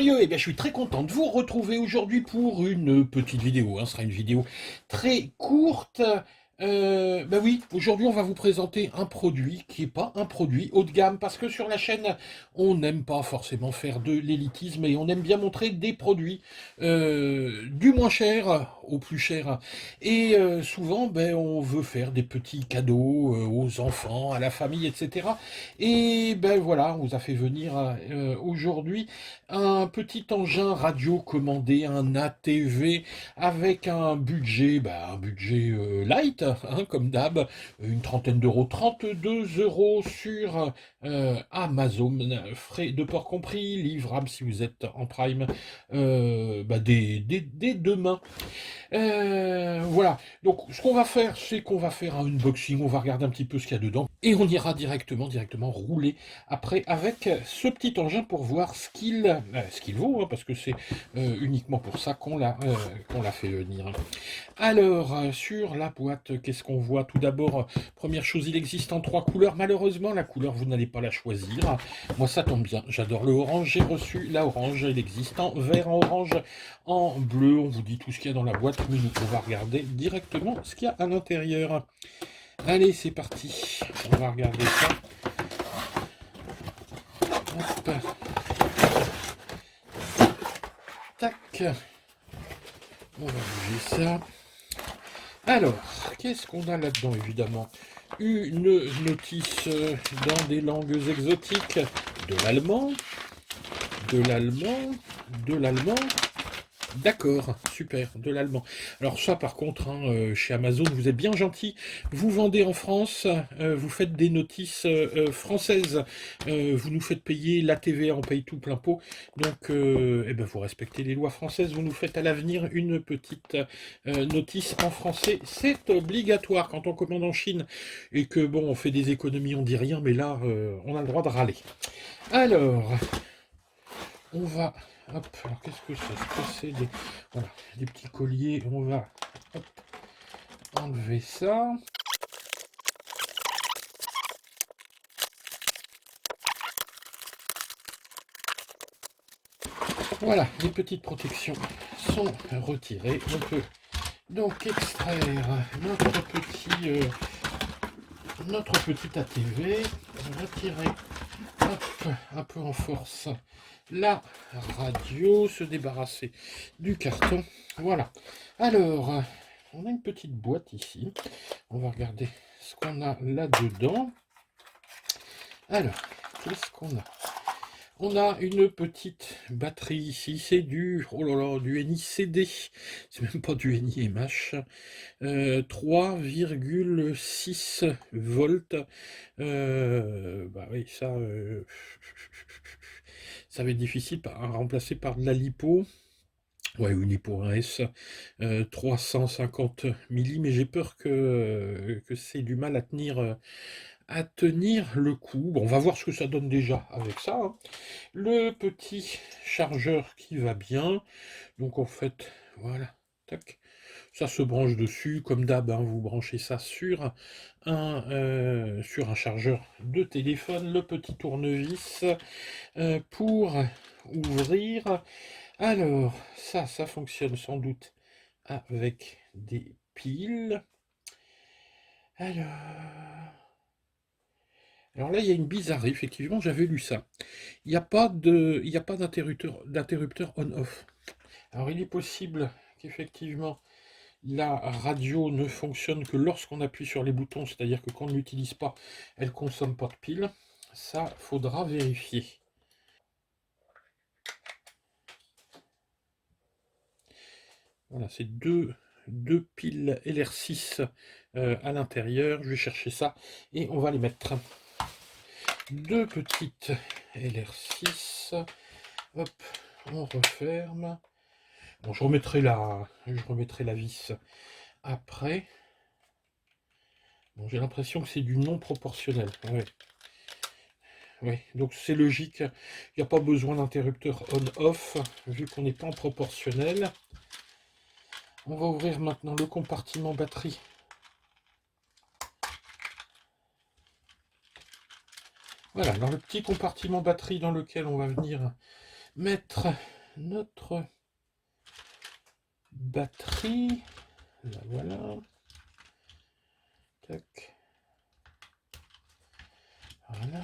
curieux, eh bien, je suis très content de vous retrouver aujourd'hui pour une petite vidéo. Ce sera une vidéo très courte. Ben oui, aujourd'hui on va vous présenter un produit qui n'est pas un produit haut de gamme parce que sur la chaîne on n'aime pas forcément faire de l'élitisme et on aime bien montrer des produits du moins cher au plus cher. Et souvent ben, on veut faire des petits cadeaux aux enfants, à la famille, etc. Et ben voilà, on vous a fait venir aujourd'hui un petit engin radio commandé, un ATV avec un budget light, comme d'hab, une trentaine d'euros, 32 euros sur Amazon, frais de port compris, livrable si vous êtes en Prime, dès demain. Voilà, donc ce qu'on va faire, c'est qu'on va faire un unboxing, on va regarder un petit peu ce qu'il y a dedans, et on ira directement rouler après avec ce petit engin pour voir ce qu'il vaut, parce que c'est uniquement pour ça qu'on l'a fait venir. Alors, sur la boîte, qu'est-ce qu'on voit? Tout d'abord, première chose, il existe en 3 couleurs. Malheureusement, la couleur, vous n'allez pas la choisir. Moi, ça tombe bien. J'adore le orange. J'ai reçu la orange. Il existe en vert, en orange, en bleu. On vous dit tout ce qu'il y a dans la boîte, mais nous, on va regarder directement ce qu'il y a à l'intérieur. Allez, c'est parti. On va regarder ça. Hop. Tac. On va bouger ça. Alors, qu'est-ce qu'on a là-dedans, évidemment? Une notice dans des langues exotiques, de l'allemand, de l'allemand, de l'allemand. D'accord, super, de l'allemand. Alors ça, par contre, chez Amazon, vous êtes bien gentil. Vous vendez en France, vous faites des notices françaises, vous nous faites payer la TVA, on paye tout plein pot. Donc, eh ben, vous respectez les lois françaises. Vous nous faites à l'avenir une petite notice en français. C'est obligatoire quand on commande en Chine et que bon, on fait des économies, on dit rien, mais là, on a le droit de râler. Alors, on va. Hop, alors qu'est-ce que c'est voilà, des petits colliers. On va hop, enlever ça. Voilà, les petites protections sont retirées. On peut donc extraire notre petit ATV, retirer hop, un peu en force la radio, se débarrasser du carton. Voilà. Alors, on a une petite boîte ici. On va regarder ce qu'on a là-dedans. Alors, qu'est-ce qu'on a? On a une petite batterie ici, c'est du, oh là là, du NICD, c'est même pas du NIMH, 3,6 volts, bah oui, ça va être difficile à remplacer par de la lipo. Ouais, une lipo 1S, 350 milli, mais j'ai peur que c'est du mal à tenir le coup. Bon, on va voir ce que ça donne déjà avec ça. Le petit chargeur qui va bien. Donc en fait, voilà, tac. Ça se branche dessus, comme d'hab, vous branchez ça sur sur un chargeur de téléphone, le petit tournevis pour ouvrir. Alors, ça fonctionne sans doute avec des piles. Alors là, il y a une bizarrerie, effectivement, j'avais lu ça. Il n'y a pas d'interrupteur on-off. Alors il est possible qu'effectivement la radio ne fonctionne que lorsqu'on appuie sur les boutons, c'est-à-dire que quand on ne l'utilise pas, elle ne consomme pas de piles. Ça, faudra vérifier. Voilà, c'est deux piles LR6 à l'intérieur. Je vais chercher ça et on va les mettre. Deux petites LR6. Hop, on referme. Bon, je remettrai la vis après. Bon, j'ai l'impression que c'est du non proportionnel. Ouais. Ouais, donc c'est logique. Il n'y a pas besoin d'interrupteur on-off, vu qu'on n'est pas en proportionnel. On va ouvrir maintenant le compartiment batterie. Voilà, dans le petit compartiment batterie dans lequel on va venir mettre notre batterie. La voilà. Tac. Voilà.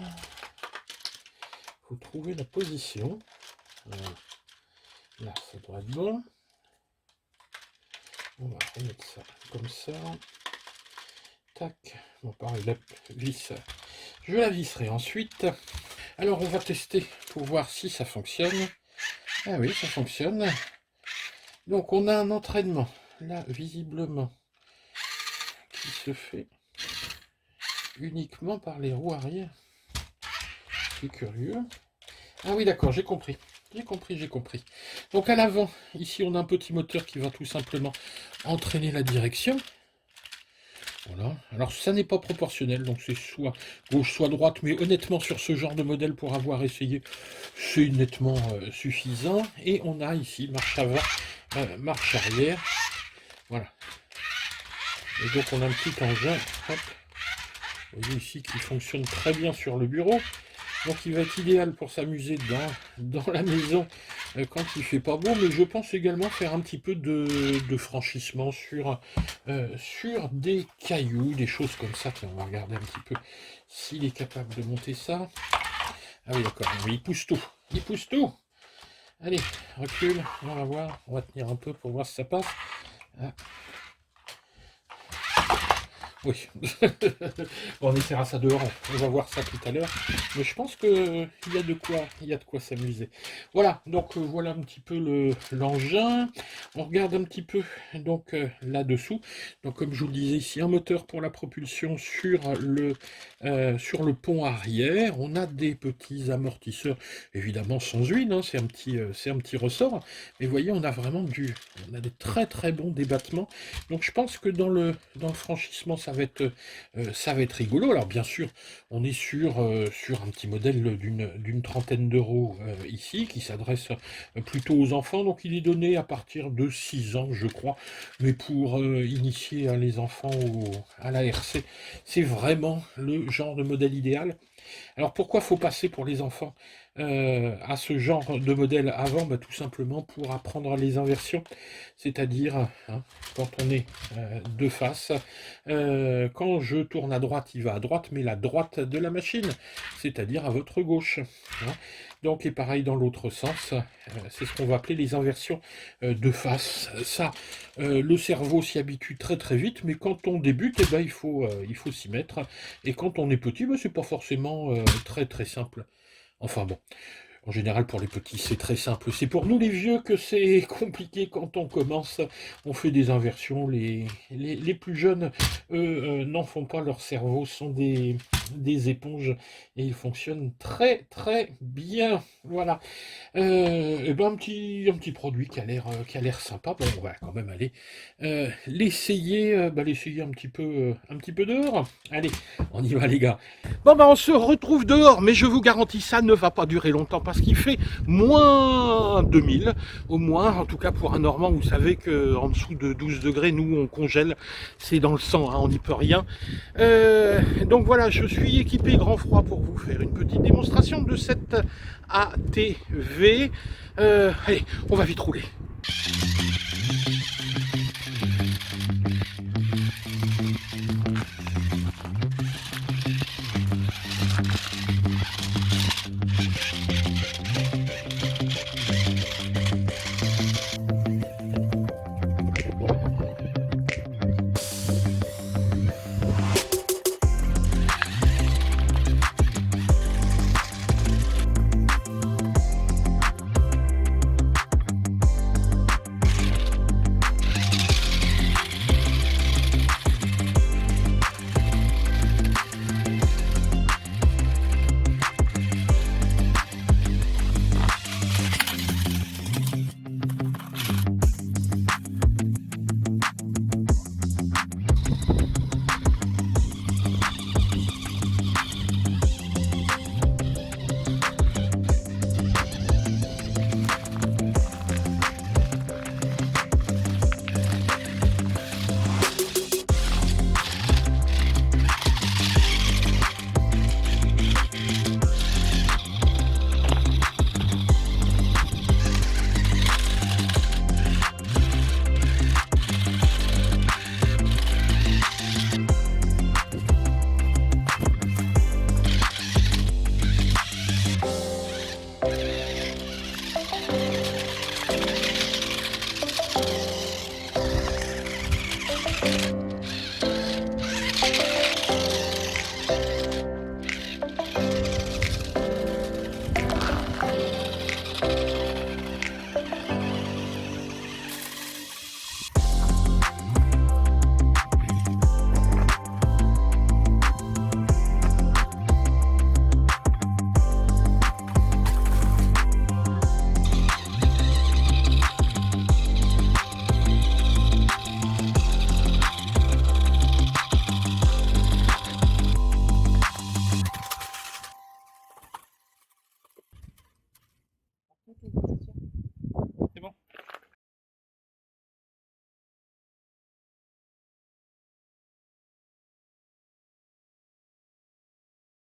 Faut trouver la position. Voilà. Là, ça doit être bon. On va remettre ça comme ça. Tac. Bon, pareil, la vis. Je la visserai ensuite. Alors, on va tester pour voir si ça fonctionne. Ah oui, ça fonctionne. Donc, on a un entraînement, là, visiblement, qui se fait uniquement par les roues arrière. C'est curieux. Ah oui, d'accord, j'ai compris. J'ai compris. Donc, à l'avant, ici, on a un petit moteur qui va tout simplement entraîner la direction. Voilà. Alors, ça n'est pas proportionnel, donc c'est soit gauche, soit droite, mais honnêtement, sur ce genre de modèle, pour avoir essayé, c'est nettement suffisant. Et on a ici marche avant, marche arrière. Voilà. Et donc, on a un petit engin, hop, vous voyez ici, qui fonctionne très bien sur le bureau. Donc, il va être idéal pour s'amuser dans la maison quand il fait pas beau, mais je pense également faire un petit peu de franchissement sur des cailloux, des choses comme ça. Tiens, on va regarder un petit peu s'il est capable de monter ça. Ah oui, d'accord, il pousse tout. Il pousse tout. Allez, recule, on va voir. On va tenir un peu pour voir si ça passe. Ah. Oui, bon, on essaiera ça dehors, on va voir ça tout à l'heure, mais je pense qu'il y a de quoi s'amuser. Voilà, donc voilà un petit peu l'engin. On regarde un petit peu donc là-dessous. Donc comme je vous le disais ici, un moteur pour la propulsion sur le pont arrière. On a des petits amortisseurs, évidemment sans huile, hein, c'est un petit ressort, mais vous voyez, on a vraiment on a des très très bons débattements. Donc je pense que dans le franchissement, ça va être rigolo. Alors bien sûr, on est sur un petit modèle d'une trentaine d'euros ici, qui s'adresse plutôt aux enfants. Donc il est donné à partir de 6 ans, je crois. Mais pour initier les enfants à la RC, c'est vraiment le genre de modèle idéal. Alors pourquoi faut passer pour les enfants à ce genre de modèle avant? Tout simplement pour apprendre les inversions, c'est-à-dire quand on est de face, quand je tourne à droite, il va à droite, mais la droite de la machine, c'est-à-dire à votre gauche. Donc, et pareil dans l'autre sens, c'est ce qu'on va appeler les inversions de face. Ça, le cerveau s'y habitue très très vite, mais quand on débute, il faut s'y mettre. Et quand on est petit, c'est pas forcément très très simple. Enfin bon, en général pour les petits c'est très simple. C'est pour nous les vieux que c'est compliqué quand on commence. On fait des inversions. Les plus jeunes, eux, n'en font pas. Leur cerveau sont des éponges et ils fonctionnent très très bien. Voilà. Un petit produit qui a l'air sympa. Bon, on va quand même aller l'essayer un petit peu dehors. Allez, on y va les gars. Bon on se retrouve dehors, mais je vous garantis ça ne va pas durer longtemps parce qu'il fait moins 2000 au moins, en tout cas pour un Normand. Vous savez qu'en dessous de 12 degrés, nous on congèle, c'est dans le sang, on n'y peut rien. Donc voilà, je suis équipé grand froid pour vous faire une petite démonstration de cette ATV. Allez, on va vite rouler.